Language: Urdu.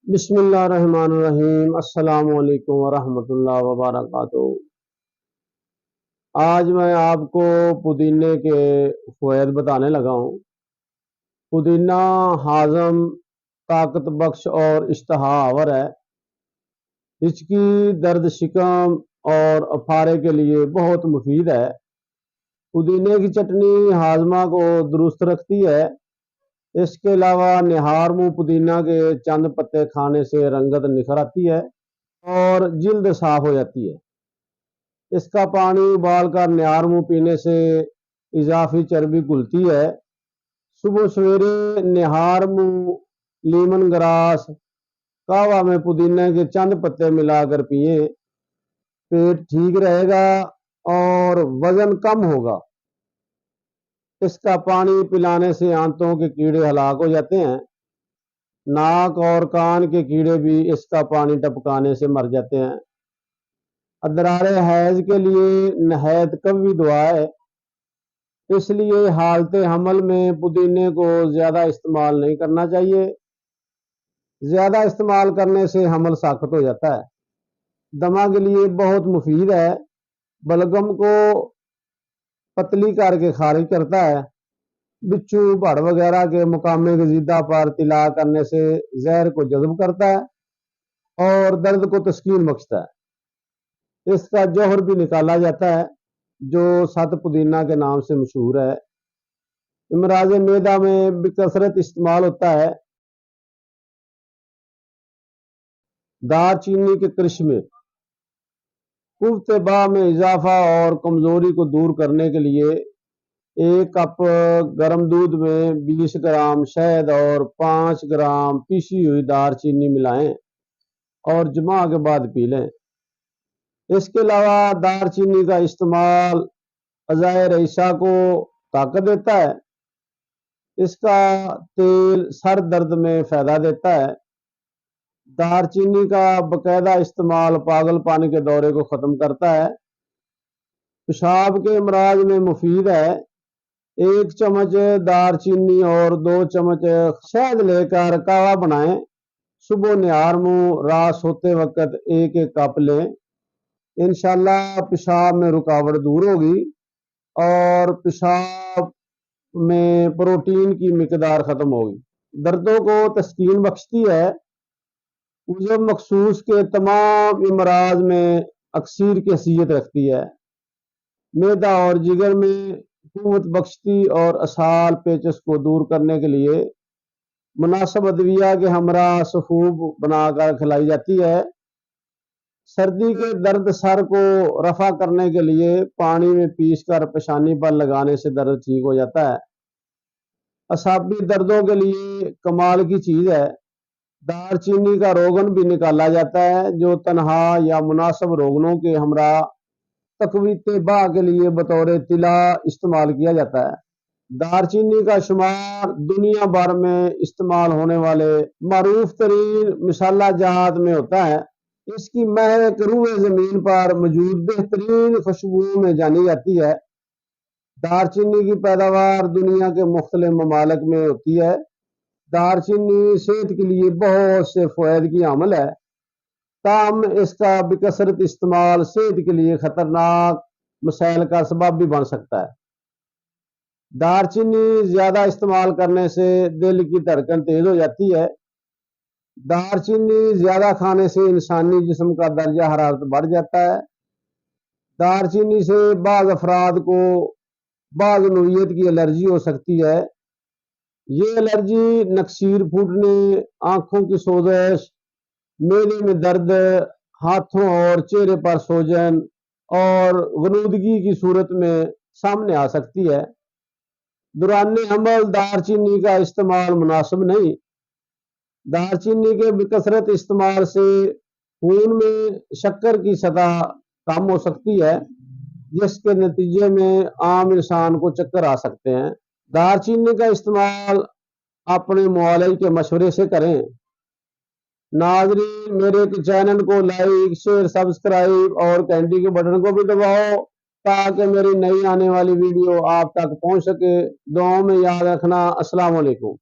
بسم اللہ الرحمن الرحیم۔ السلام علیکم ورحمۃ اللہ وبرکاتہ۔ آج میں آپ کو پودینے کے فوائد بتانے لگا ہوں۔ پودینہ ہاضم، طاقت بخش اور اشتہا آور ہے۔ ہچکی، درد شکم اور افارے کے لیے بہت مفید ہے۔ پودینے کی چٹنی ہاضمہ کو درست رکھتی ہے۔ اس کے علاوہ نہار منہ پودینہ کے چند پتے کھانے سے رنگت نکھر آتی ہے اور جلد صاف ہو جاتی ہے۔ اس کا پانی ابال کر نہار منہ پینے سے اضافی چربی گھلتی ہے۔ صبح سویرے نہار منہ لیمن گراس قہوہ میں پودینے کے چند پتے ملا کر پیئیں، پیٹ ٹھیک رہے گا اور وزن کم ہوگا۔ اس کا پانی پلانے سے آنتوں کے کیڑے ہلاک ہو جاتے ہیں۔ ناک اور کان کے کیڑے بھی اس کا پانی ٹپکانے سے مر جاتے ہیں۔ ادرار حیض کے لیے نہایت قوی دعا ہے، اس لیے حالت حمل میں پودینے کو زیادہ استعمال نہیں کرنا چاہیے۔ زیادہ استعمال کرنے سے حمل ساخت ہو جاتا ہے۔ دمہ کے لیے بہت مفید ہے، بلغم کو پتلی کر کے خارج کرتا ہے۔ بچھو، بھڑ وغیرہ کے مقامی گزیدہ پر تلا کرنے سے زہر کو جذب کرتا ہے اور درد کو تسکین بخشتا ہے۔ اس کا جوہر بھی نکالا جاتا ہے جو ست پودینہ کے نام سے مشہور ہے۔ امراض معدہ میں بکثرت استعمال ہوتا ہے۔ دار چینی کے کرشمے قوت باہ میں اضافہ اور کمزوری کو دور کرنے کے لیے 1 کپ گرم دودھ میں 20 گرام شہد اور 5 گرام پیسی ہوئی دار چینی ملائیں اور جماع کے بعد پی لیں۔ اس کے علاوہ دار چینی کا استعمال اعضائے رئیسہ کو طاقت دیتا ہے۔ اس کا تیل سر درد میں فائدہ دیتا ہے۔ دار چینی کا باقاعدہ استعمال پاگل پانی کے دورے کو ختم کرتا ہے۔ پیشاب کے امراض میں مفید ہے۔ 1 چمچ دار چینی اور 2 چمچ شہد لے کر قہوہ بنائیں۔ صبح نہار منہ، رات سوتے وقت 1 کپ لیں۔ انشاءاللہ پیشاب میں رکاوٹ دور ہوگی اور پیشاب میں پروٹین کی مقدار ختم ہوگی۔ دردوں کو تسکین بخشتی ہے۔ عضو مخصوص کے تمام امراض میں اکثیر کی حیثیت رکھتی ہے۔ معدہ اور جگر میں قوت بخشتی اور اسہال پیچس کو دور کرنے کے لیے مناسب ادویہ کے ہمراہ سفوف بنا کر کھلائی جاتی ہے۔ سردی کے درد سر کو رفع کرنے کے لیے پانی میں پیس کر پیشانی پر لگانے سے درد ٹھیک ہو جاتا ہے۔ اعصابی دردوں کے لیے کمال کی چیز ہے۔ دار چینی کا روغن بھی نکالا جاتا ہے جو تنہا یا مناسب روغنوں کے ہمراہ تقویت باہ کے لیے بطور طلا استعمال کیا جاتا ہے۔ دار چینی کا شمار دنیا بھر میں استعمال ہونے والے معروف ترین مصالحہ جات میں ہوتا ہے۔ اس کی مہک روئے زمین پر موجود بہترین خوشبوؤں میں جانی جاتی ہے۔ دار چینی کی پیداوار دنیا کے مختلف ممالک میں ہوتی ہے۔ دار چینی صحت کے لیے بہت سے فوائد کی حامل ہے، تاہم اس کا بکثرت استعمال صحت کے لیے خطرناک مسائل کا سبب بھی بن سکتا ہے۔ دار چینی زیادہ استعمال کرنے سے دل کی دھڑکن تیز ہو جاتی ہے۔ دار چینی زیادہ کھانے سے انسانی جسم کا درجہ حرارت بڑھ جاتا ہے۔ دار چینی سے بعض افراد کو بعض نوعیت کی الرجی ہو سکتی ہے۔ یہ الرجی نکسیر پھوٹنے، آنکھوں کی سوزش، معدے میں درد، ہاتھوں اور چہرے پر سوجن اور غنودگی کی صورت میں سامنے آ سکتی ہے۔ دوران حمل دار چینی کا استعمال مناسب نہیں۔ دار چینی کے بکثرت استعمال سے خون میں شکر کی سطح کم ہو سکتی ہے، جس کے نتیجے میں عام انسان کو چکر آ سکتے ہیں۔ دار چینی کا استعمال اپنے معالج کے مشورے سے کریں۔ ناظرین، میرے چینل کو لائک، شیئر، سبسکرائب اور گھنٹی کے بٹن کو بھی دباؤ تاکہ میری نئی آنے والی ویڈیو آپ تک پہنچ سکے۔ دعاؤں میں یاد رکھنا۔ السلام علیکم۔